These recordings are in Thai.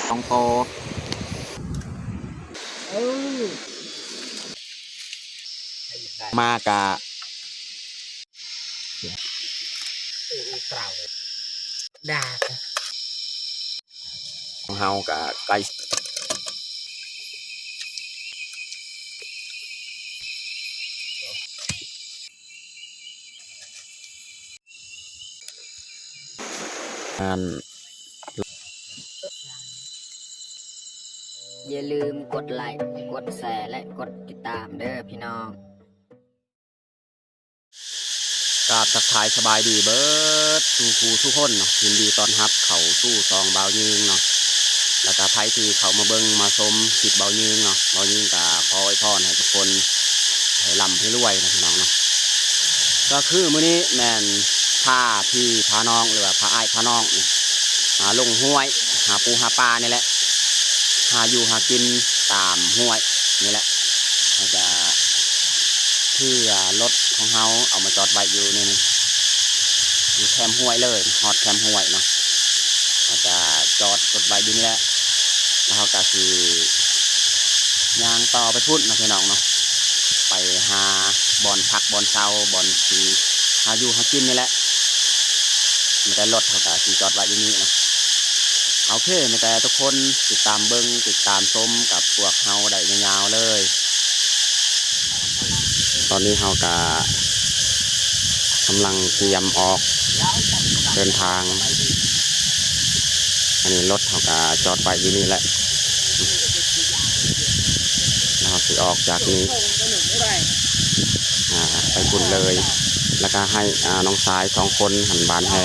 ต้องโตมากะเปล่าด่าของเฮากะไก่อันอย่าลืมกดไลค์กดแชร์และกดติดตามเด้อพี่น้องกราบทักทายสบายดีเบิร์ดสู่ครูทุกคนเนาะยินดีตอนรับเขาสู้ซองเบายิงเนาะแล้วก็ไพ่ที่เขามาเบิ้งมาชมจิตเบายิงเนาะเบายิงกับพอไว้พรให้ทุกคนให้ร่ำให้รวยนะพี่น้องเนาะก็คือมื้อนี้แม่นพาพี่พาน้องหรือว่าพาอ้ายพาน้องหาลงห้วยหาปูหาปลานี่แหละหาอยู่หากินตามห้วยนี่แหละเราจะเพื่อรถของเขาเอามาจอดไว้อยู่นี่อยู่แคมป์ห้วยเลยฮอดแคมป์ห้วยเนาะเราจะจอดรถไว้อยู่นี่แหละแล้วเขาก็คือย่างต่อไปพุ่นนะพี่น้องเนาะไปหาบ่อนพักบ่อนเช่าบ่อนที่หาอยู่หากินนี่แหละไม่แต่รถเขาก็คือจอดไว้อยู่นี่นะโอเคไม่แต่ทุกคนติดตามเบิ้งติดตามชมกับพวกเขาได้ยาวๆเลยตอนนี้เขาก็กำลังเตรียมออกเดินทางอันนี้รถเขาก็จอดไว้อยู่นี่แหละเราสิออกจากนี้ไปบุญเลยแล้วก็ให้น้องชาย2 คนหันบานแฮ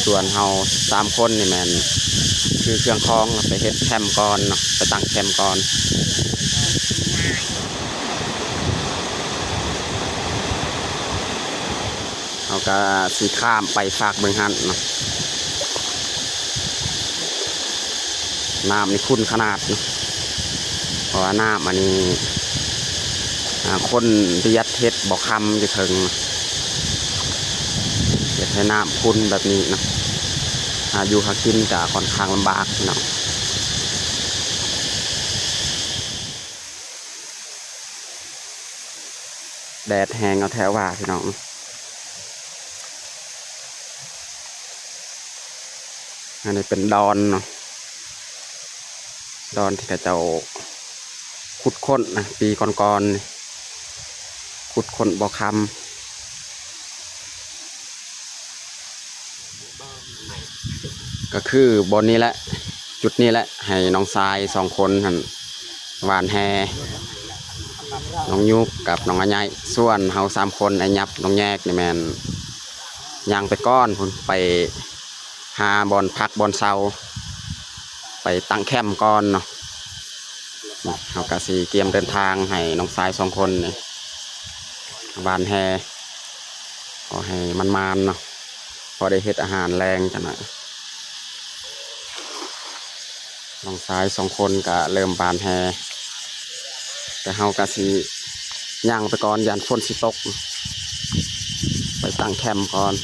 ส่วนเฮา3 คนนี่แมนคือเครื่องคล้องไปเฮ็ดแคมป์ก่อนเนาะไปตั้งแคมป์ก่อนเขาก็สีข้ามไปฝากเมืองหันเนาะน้ำนี่ขุ่นขนาดเนาะเพราะว่าน้ำอันนี้คนที่ยัดเฮ็ดบ่คำจะถึงจะให้น้ำขุ่นแบบนี้เนาะอยู่หากินจะค่อนข้างลำบากเนาะแดดแห้งเอาแถวว่าพี่น้องอันนี้เป็นดอนเนาะดอนที่กระเจ้าขุดค้นนะปีก่อนๆขุดค้นบ่อคำก็คือบนนี้แหละจุดนี้แหละให้น้องทราย2 คนหันหวานแฮน้องยุกกับน้องอัญญ์ส่วนเฮา3 คนไอ้ยับน้องแยกนี่แมนย่างไปก้อนพุ่นไปหาบอนพักบอนเซาไปตั้งแคมป์ก่อนเนาะเขากะสีเตรียมเดินทางให้น้องชาย2 คนนี่บานแฮขอให้มันเนาะพอได้เฮ็ดอาหารแรงจังหน่อยน้องชาย2 คนก็เริ่มบานแฮแต่เฮากะสีย่างไปก่อนยันฝนสิตกไปตั้งแคมป์ก่อน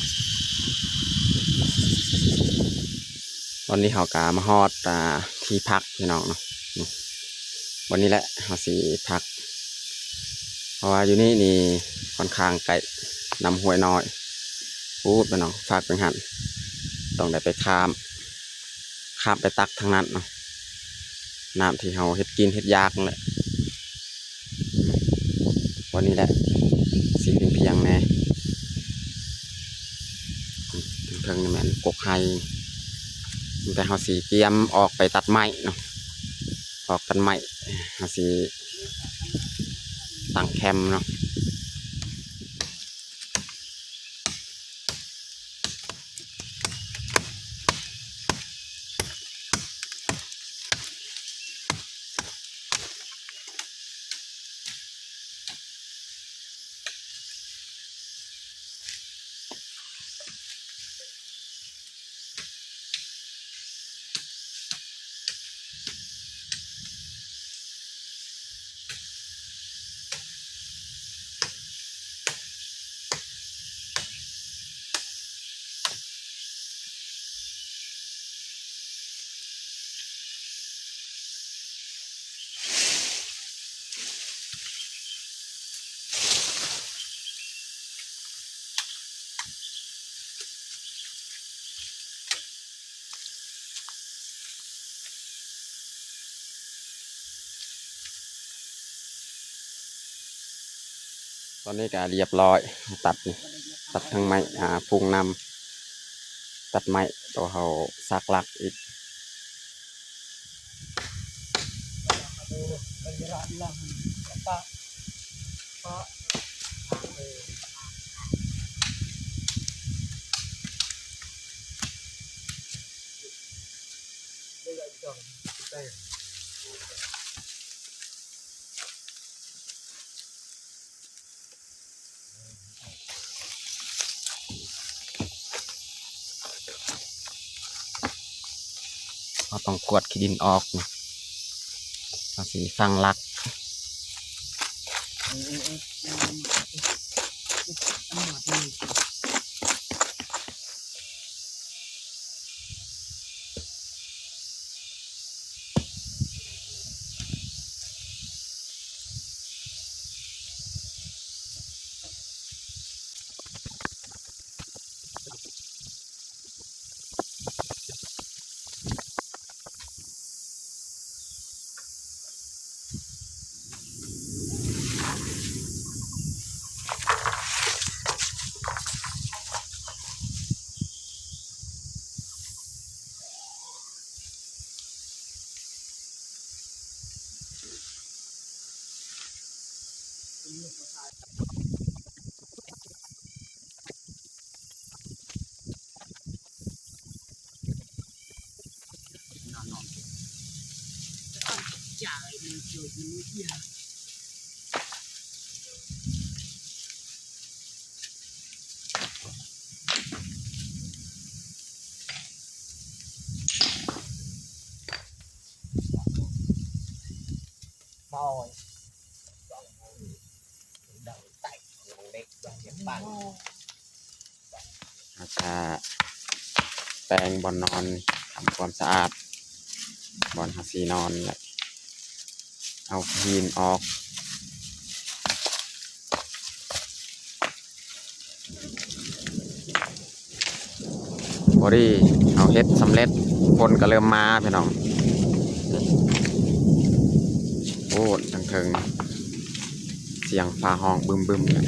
ตอนนี้เขากะมาฮอดที่พักพี่น้องเนาะวันนี้แหละเขาสีพักเพราะว่าอยู่นี่ค่อนข้างไกลนำห้วยน้อยพูดไปน้องฝากไปหันต้องได้ไปข้ามไปตักทางนั้นเนาะน้ำที่เขาเฮ็ดกินเฮ็ดยากนั่นแหละวันนี้แหละสีเพียงแน่เพิ่งนี่แม่นกกไฮแต่เขาสีเตรียมออกไปตัดไม้เนาะออกตัดไม้เขาสีตั้งแคมป์เนาะ ตอนนี้ก็เรียบร้อยตัดนี่ตัดทั้งไม้พุงนำตัดไม้ตัวเขาซักลักอีกเราต้องกวดขี้ดินออกนี่เอาสีฟังลักอาจจะแปรงบอนนอนทำความสะอาดบอนหาสีนอนแหละเอาพีนออกพอดีเอาเฮ็ดสำเร็จคนก็เริ่มมาพี่น้องโอ้ทั้งเทิงเสียงฟ้าห้องบึมๆเลย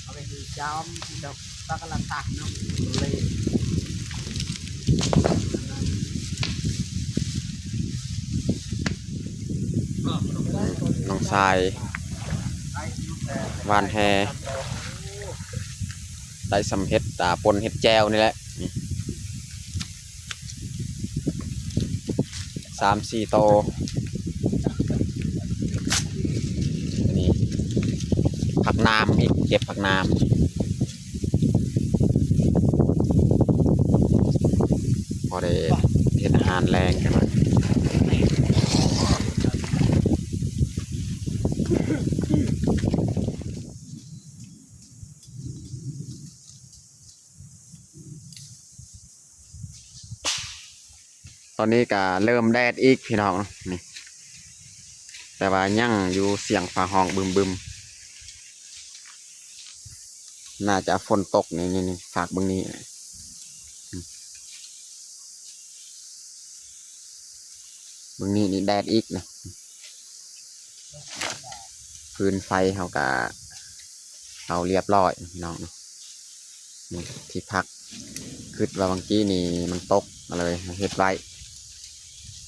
เอาไปดูจอมดอกตะกละตักเนาะเลย น้องทรายหวานแฮได้สำเฮ็ดปนเฮ็ดแจวนี่แหละ3-4 โตนี่ผักน้ำอีกเก็บผักน้ำพอได้เฮ็ดอาหารแรงกันหน่อยตอนนี้ก็เริ่มแดดอีกพี่น้องนี่แต่ว่ายังอยู่เสียงฟ้าห้องบึมๆน่าจะฝนตกนี่ฝากเบิ่งนี้เบิ่งนี้นี่แดดอีกนะพื้นไฟเขาก็เอาเรียบร้อยพี่น้องนี่ที่พักคือว่าบางกี้นี่มันตกมาเลยเฮ็ดไว้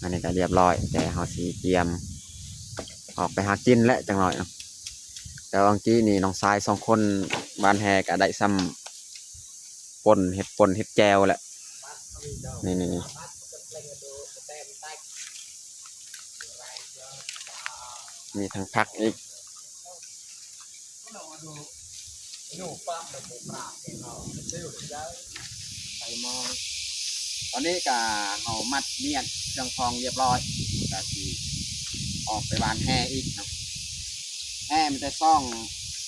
อันนี้ก็เรียบร้อยแต่เขาสีเตรียมออกไปหากินและจังหน่อยเนาะแต่บางกี้นี่น้องชาย2 คนบ้านแฮก็ได้ซ้ำป่นเฮ็ดแจวแหละนี่มีทั้งพักอีก ตอนนี้ก็เอามัดเมียนเครื่องฟองเรียบร้อยก็สิออกไปวานแห่อีกเนาะแห่มันจะซ่อง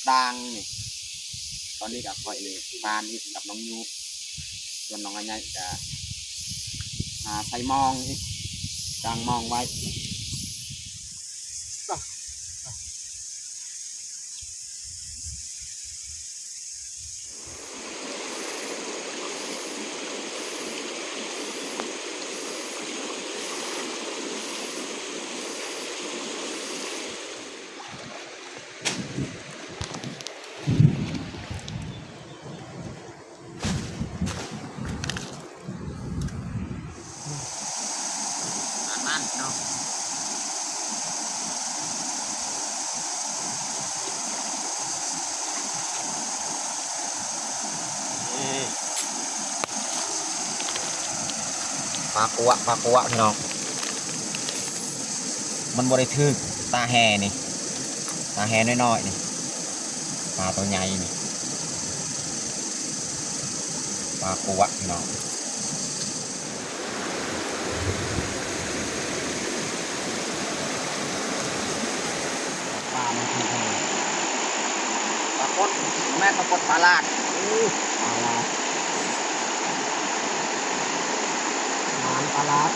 ดางนี่ตอนนี้ก็คอยเลยวานอีกกับน้องยูส่วนน้องอันใหญ่ก็หาใส่มองอีกกลางมองไว้นั่นเนาะปลากัวพี่น้องมันบริทึกตาแห่นี่ตาแห่น้อยๆนี่ปลาตัวใหญ่นี่ปลากัวพี่น้องปลามันคือปลากดแม่ปลากดปลาลาด ปลาลาดหางปลาลาด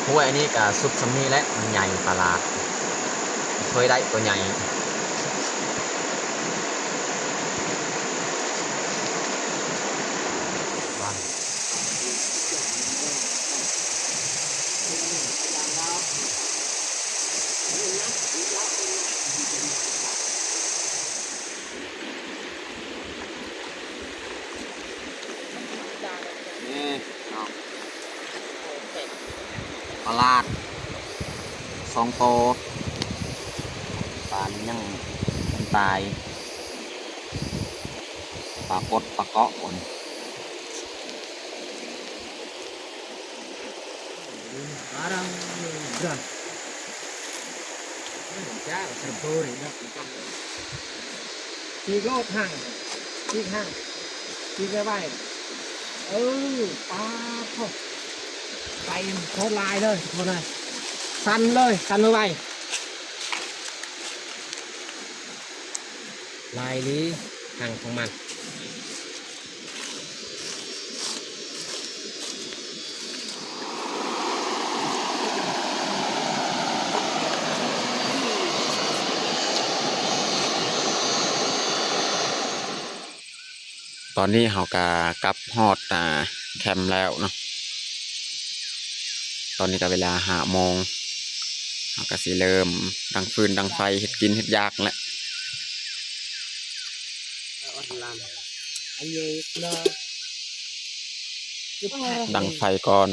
ห้วยนี่กับซุปซัมนี่แหละมันใหญ่ปลาลาดเคยได้ตัวใหญ่นี่เนาะปลาลาด2 โตปลานี่ยังตายปลากดปลาเกาะคน barang berat chắc serba ni dah đi lót hàng đi cái bài thôi bay có lai thôi thôi này săn mới bay lai lý hàngของมันตอนนี้เขาก็กลับฮอดแคมป์แล้วเนาะตอนนี้ก็เวลา5 โมงเขาก็สิเริ่มดังฟืนดังไฟเฮ็ดกินเฮ็ดยากแล้วดังไฟก่อน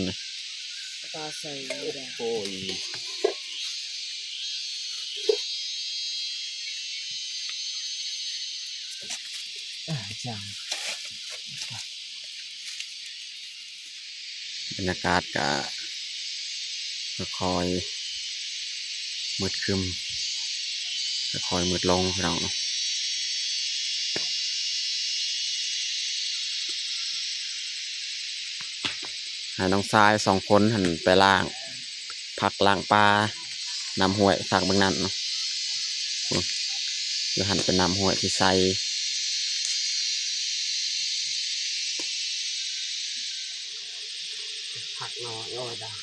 โอ้ยจัง บรรยากาศก็ค่อยมืดครึ้มค่อยมืดลงพี่น้องเนาะให้น้องทราย2 คนหันไปล่างผักล่างปลานำห้วยฝากบางนั้นเนาะเดี๋ยวหันไปนำห้วยที่ใส่ผักนอดา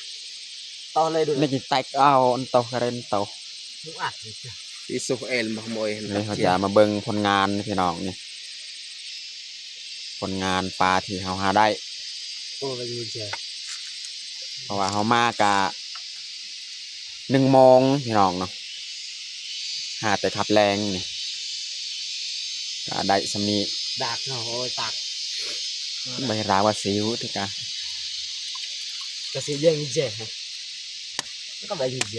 ตอเลยดู ไม่จิตแตกเอาอันโตกระเด็นโต ทุกอัดเลยจ้ะ อิสุเอลมาขโมย นี่เขาจะมาเบิ่งผลงานพี่น้องนี่ผลงานปลาที่เขาหาได้ โอ้ไปยืนเจอ เพราะว่าเขามากะ1 โมงพี่น้องเนาะหาแต่ขับแรงนี่ก็ได้สำนี ดักเนาะโอ้ยตัก ใบราวาซิวที่กะ ก็สิยังเจฮะก็ไปยืนเจ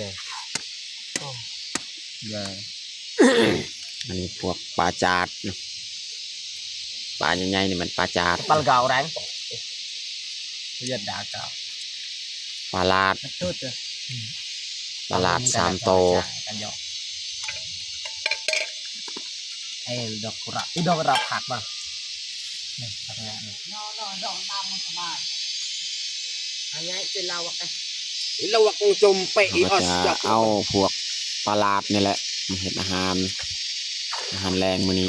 โอ้ย อันนี้พวกปลาจาดเนาะ ปลาใหญ่ๆนี่มันปลาจาด ปลาเก่าแรงเลือดด่าเก่า ปลาลาด ตุ๊ดเลย ปลาลาด3 โต กันยอดอกกุหลาบดอกกุหลาบผักมาเนี่ยผักงานดอกดำมันสบายอะไรเป็นเราอะเราอะคงจมไปอี เรา ออ ก็ ส จะเอาพวกปลาลาดนี่แหละมาเห็ดอาหารแรงมื้อนี้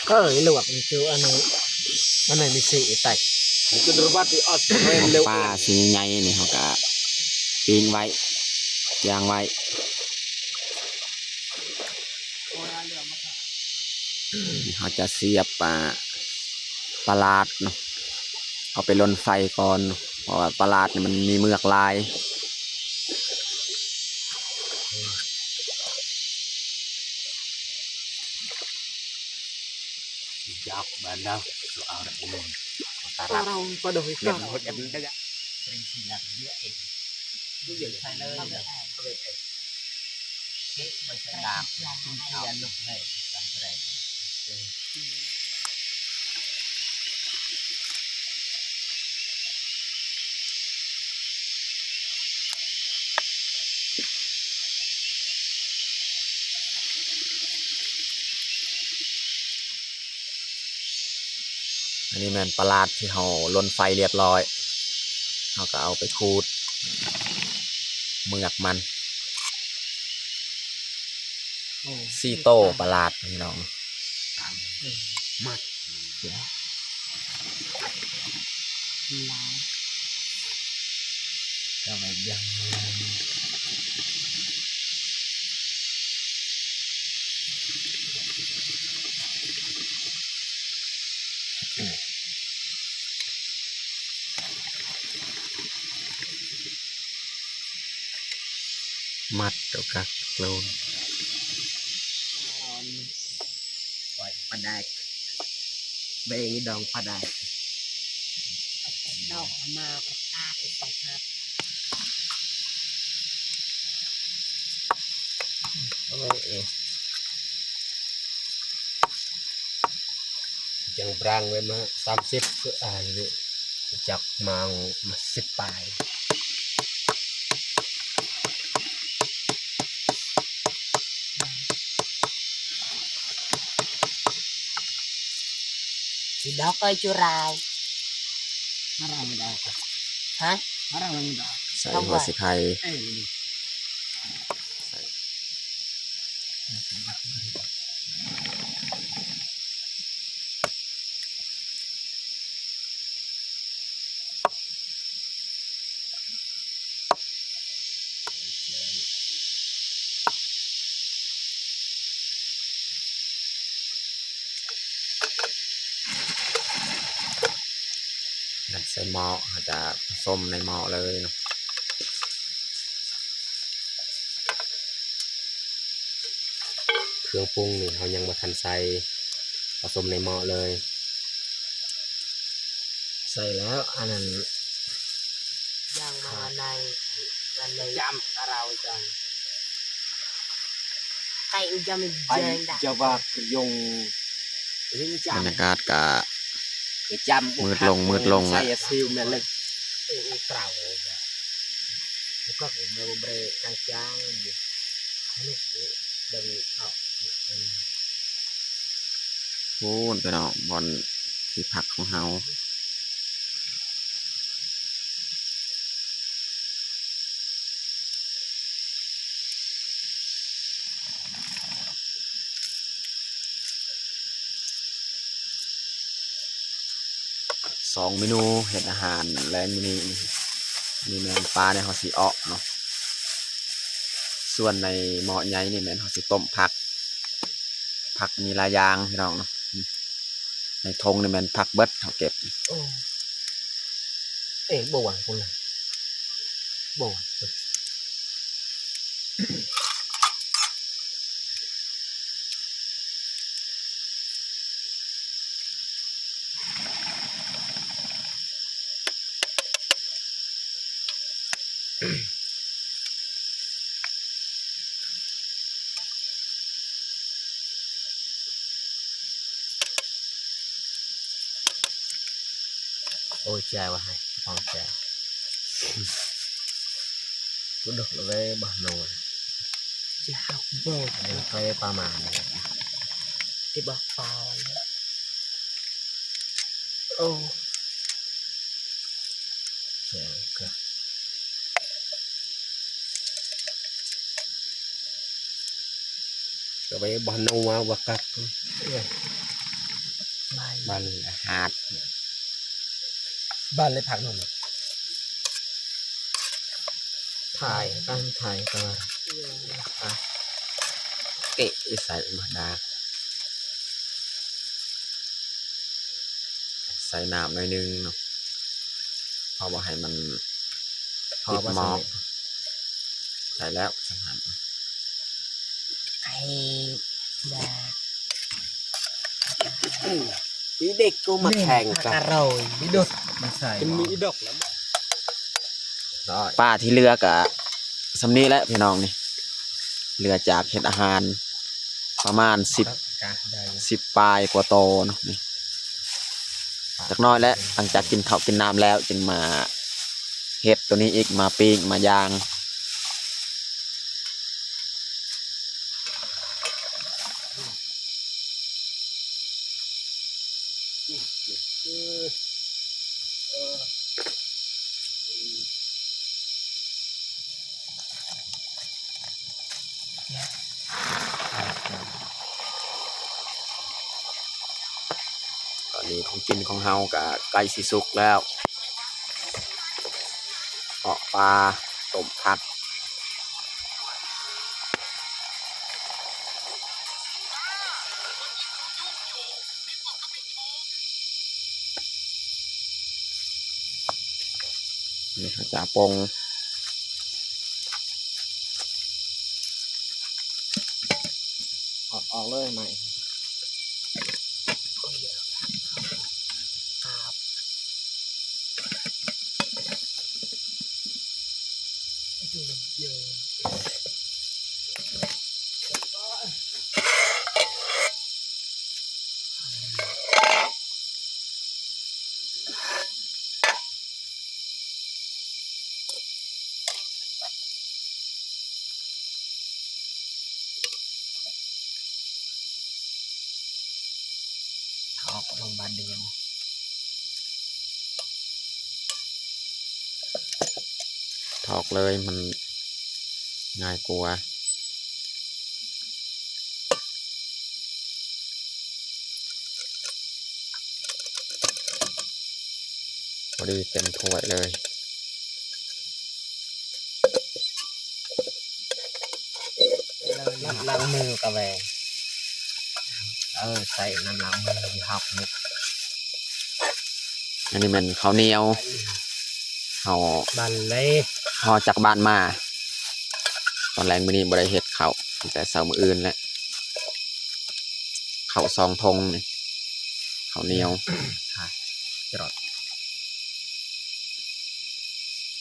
ก็เราอะคงเจออันนี้มันไม่มีสีแตกจนรู้ว่าที่ออสเร็ว ปลาสีใหญ่ๆนี่เขาก็ปิ้งไว้ย่างไว้เขาจะเสียบปลาลาดเนาะเอาไปลนไฟก่อนเพราะว่าปลาลาดนี่มันมีเมือกลายจับบ้านเราเอาอะไรลงเราก็ดูเก็บหมดกันได้เป็นสิ่งหลักเยอะเองดูอย่างใส่เลยเด็กไม่ใช่ดาบกินเทียนลูกให้การแสดงอันนี้แมนปลาลาดที่เขาลนไฟเรียบร้อยเขาก็เอาไปขูดเมือกมัน4 โตปลาลาดพี่น้อง มัดเสียก็ไม่ยังมัดตัวกักโลน ปล่อยปลาได้เบงดองปลาได้ดอกมาปลาตาไปสังหารเอาไว้ยังบรางไว้มา30ก็นี่จับมา10 ปลายđó coi chưa rào nó rào mình đào hả nó rào mình đào ใส่หัวสิไข่ ยัดใส่หม้ออาจจะส้มในหม้อเลยเนาะเครื่องปรุงนี่เขายังมาทันใส่ผสมในหม้อเลยใส่แล้วอันนั้นย่างมาในจำเราจัง cây cho mình Anh dền đã cho vào dùng บรรยากาศกะ cái chăm มืดลง ใส่ แล้ว ซิลแม่เลยเปล่าแล้วก็เบอร์เบรกางจางอยู่ลูกเดินเอา โอ้นไปเนาะบอลที่พักของเฮา2 เมนูเห็ดอาหารแรงมื้อนี้นี่แมนปลาในเขาสิเอาะเนาะส่วนในหม้อใหญ่นี่แมนเขาสิต้มผักมีหลายอย่างพี่น้องเนาะในธงนี่แมนผักเบิดเขาเก็บ เอ๊ะบ่หวังคนละบ่หวัง ôi chè vào hay phòng chè cũng được là về bờ nồi chào vô về ba màn cái bờ phò ô chè cơ rồi về bờ nồi vào bờ cắtบ้านหาด บ้านเลยผักหน่อยถ่ายตั้งถ่ายก็เกะใส่มาดา ใส่น้ำหน่อยนึงเนาะพอบ่ให้มัน พอ ติด ว่า หม ใส่ อกใส่แล้วสังหาร ไอ้ยาอีเด็กกูมาแข่งกันอร่อยมีดดมันใส่เป็นมีดอกแล้วมั้ง ป้าที่เลือกอะสำนีแหล้วพี่น้องนี่เรือจากเห็ดอาหารประมาณ10 ปลายกว่าโตเนาะนี่จากน้อยแล้วหลังจากกินข้าวกินน้ำแล้วจึงมาเห็ดตัวนี้อีกมาปิ้งมาย่างตอนนี้ของกินของเฮากับไก่สิสุกแล้วเกาะปลาต้มผักนี่ข้าวจ่าปงออกเลยไหมออกโรงพยาบาลเดียว ถอกเลยมันง่ายกว่าพอดีเต็มถ้วยเลย ล้างมือกับแหวนใส่น้ำล้างมือที่หักนิด อันนี้มันข้าวเหนียวเฮา บันเลย ห่อจากบ้านมาตอนแรกมื้อนี้บ่ได้เฮ็ดข้าวตั้งแต่เช้ามื้ออื่นแล้วข้าวซองทงนี่ข้าวเหนียว จรด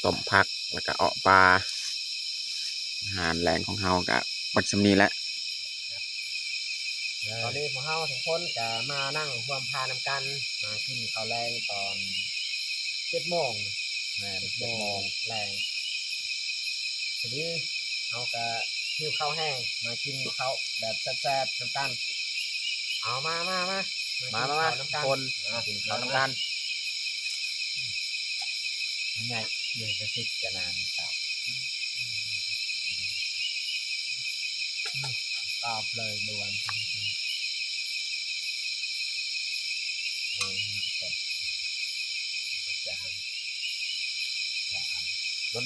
ต้มผักแล้วก็เอาะปลาอาหารแรงของเฮาก็บัดซำนี้แหละ ตอนนี้พวกเราทุกคนจะมานั่งรวมพานำกันมากินข้าวแรงตอน7 โมง7 โมงแรงทีนี้เราก็หิวข้าวแห้งมากินข้าวแบบแซ่บๆน้ำกันเอามาน้ำกันคนกินข้าวน้ำกันยังไงเดี๋ยวจะซิกจะนานครับตอบเลยด่วน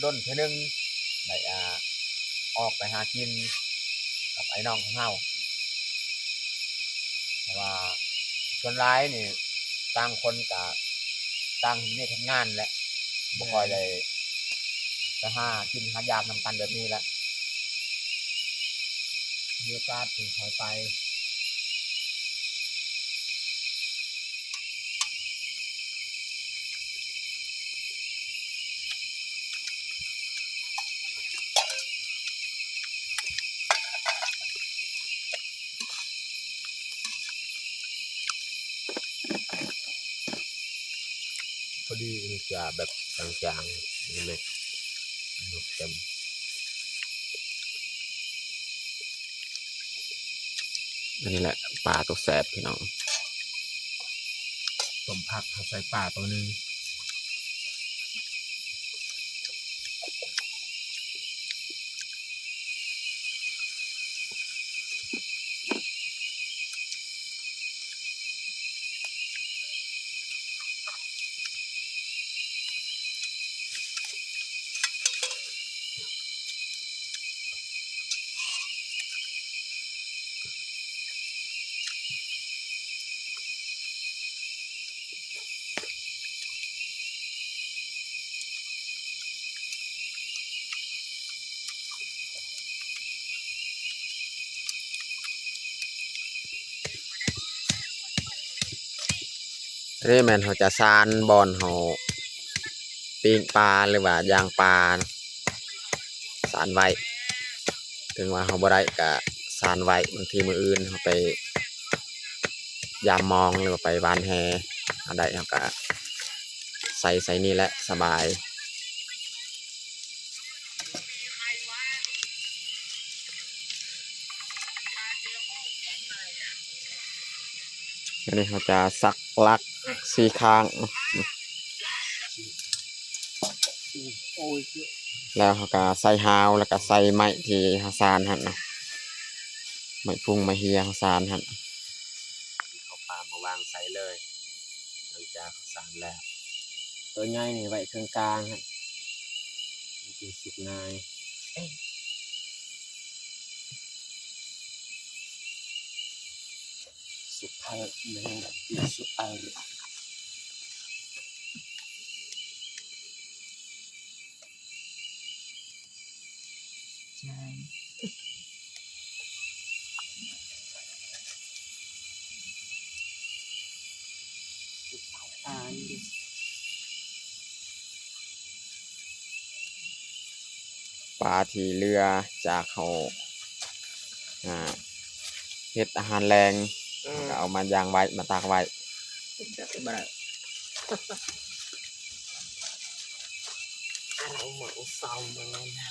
ด้นเท่านึงได้ออกไปหากินกับไอ้น้องของเฮาเพราะว่าคนร้ายนี่ต่างคนกับต่างที่ทำงานแหละบ่ค่อยเลยจะหากินหายามนำกันแบบนี้แหละมีโอกาสถึงคอยไปพอ ดีมันจะแบบจางๆนี่ไหมนกเต็ม อันนี้แหละปลาตัวแสบพี่น้อง ต้มผักเขาใส่ปลาตัวหนึง อันนี้แม่นเขาจะซานบอนเขาปิ้งปลาหรือว่าย่างปลาซานไว้ถึงว่าเขาบ่ได้ก็ซานไว้บางทีมื้ออื่นเขาไปยามมองหรือว่าไปวานแฮอันใดเขาก็ใส่นี่แหละสบายอันนี้เขาจะสักลักสีข้าง โอ้ย แล้วเขาก็ใส่ฮาวแล้วก็ใส่ไม้ที่เขาซานหั่นนะไม้พุ่งไม้เฮียเขาซานหั่นเอาปลามาวางใส่เลยหลังจากเขาซานแล้วตัวใหญ่นี่ไว้เครื่องกลางฮะกินสุกนายสุกพัลเนื้อสุกอัลใช่อ่าน ปลาที่เรือจากเขาอ่าเฮ็ดอาหารแรงก็เอามาย่างไว้มาตากไว้ จะไปบ่ได้อะไรหมดซอมมาเลยนะ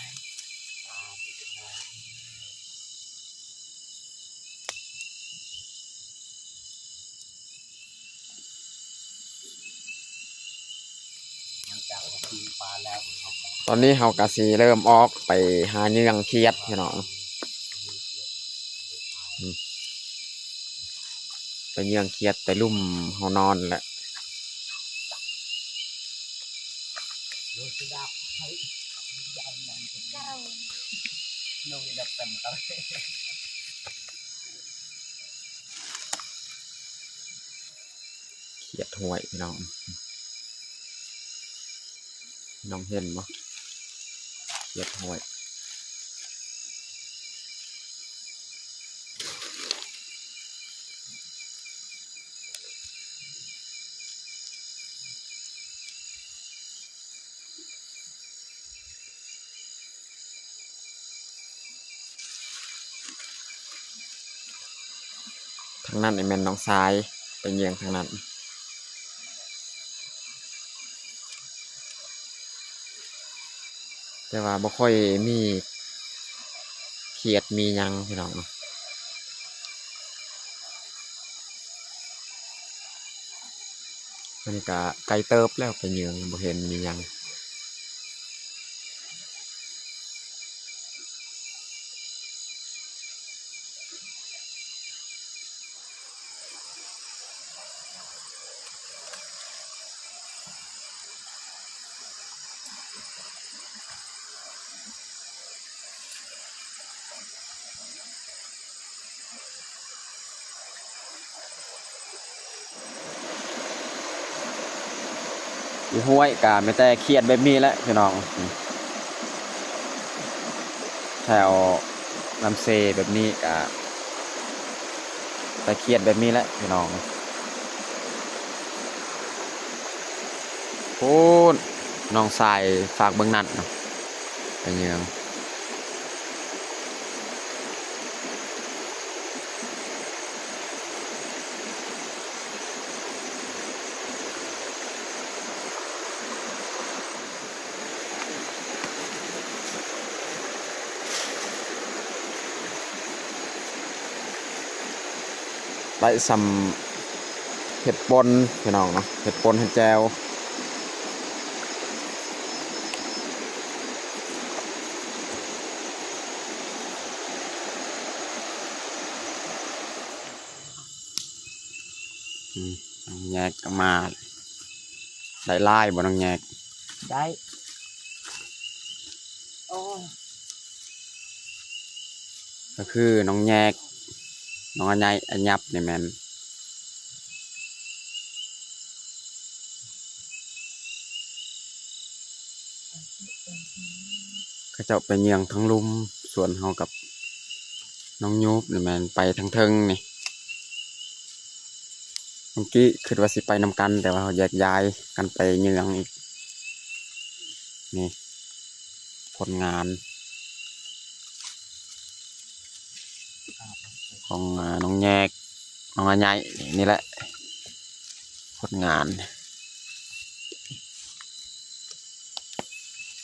หลังจากเราปิ้งปลาแล้วเขาก็ ตอนนี้เฮากะสิเริ่มออกไปหาเหยื่อเขียดพี่น้องไปเหยื่อเขียดแต่ลุ่มเฮานอนแหละ โดนสุดาเฮ้ยยาวมันเป็นเก้าโน่นดับเต็มตา เขียดห้วยพี่น้องน้องเห็นบ่เขียดห้วยทางนั้นไอ้แม่นน้องทรายไปเหยื่อทางนั้นแต่ว่าบ่ค่อยมีเขียดมีหยังพี่น้องมันก็ไกลเติบแล้วไปเหยื่อบ่เห็นมีหยัง อยู่ห้วยกะไม่แต่เครียดแบบนี้แหละพี่น้องแถวลำเซแบบนี้กะแต่เครียดแบบนี้แหละพี่น้องพูดน้องสายฝากเบิ่งนัดเนาะไปเยือง ได้ซ้ำเห็ดปนพี่น้องเนาะเห็ดปนเห็ดแจวน้องแยกก็มาได้ไล่บ่น้องแยก ได้โอ้ ก็คือน้องแยกน้องอัญญอัญญับนี่แมนเขาเจ้าไปเยืองทั้งลุมส่วนเฮากับน้องยุบนี่แมนไปทั้งเทิงนี่เมื่อกี้คิดว่าสิไปนำกันแต่ว่าเราแยกย้ายกันไปเยืองอีกนี่ผลงานของน้องแยกน้องอัญญนี่แหละผลงาน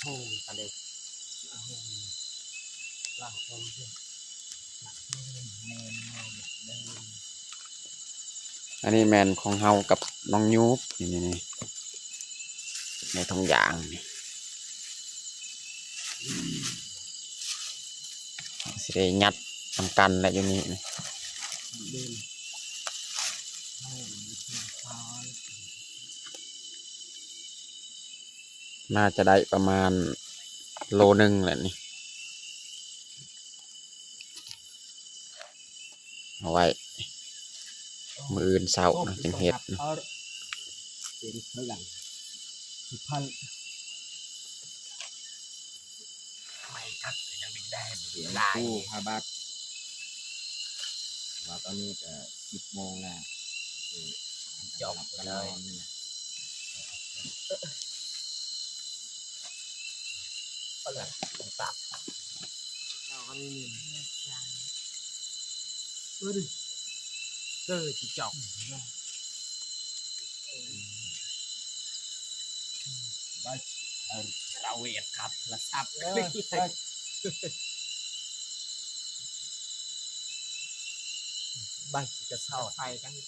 โหทะเลหลังคนเดิน อันนี้แมนของเฮากับน้องยุบนี่ในทองยางนี่สิได้ยัดทำกันและอยู่นี่นี่น่าจะได้ประมาณโลนึงแหละนี่เอาไว้มืออื่นเสาร์นะจังเห็ดนะ เป็นเท่าไหร่พันไม่ชัดยังไม่ได้ลายพาบัตว่าตอนนี้ก็10 โมงแล้วจบกันเลยก็เลยตับเราก็ไม่มีดิจีจบบ้าเราเวทครับละซับบ้านจะเศร้าไฟกันนิด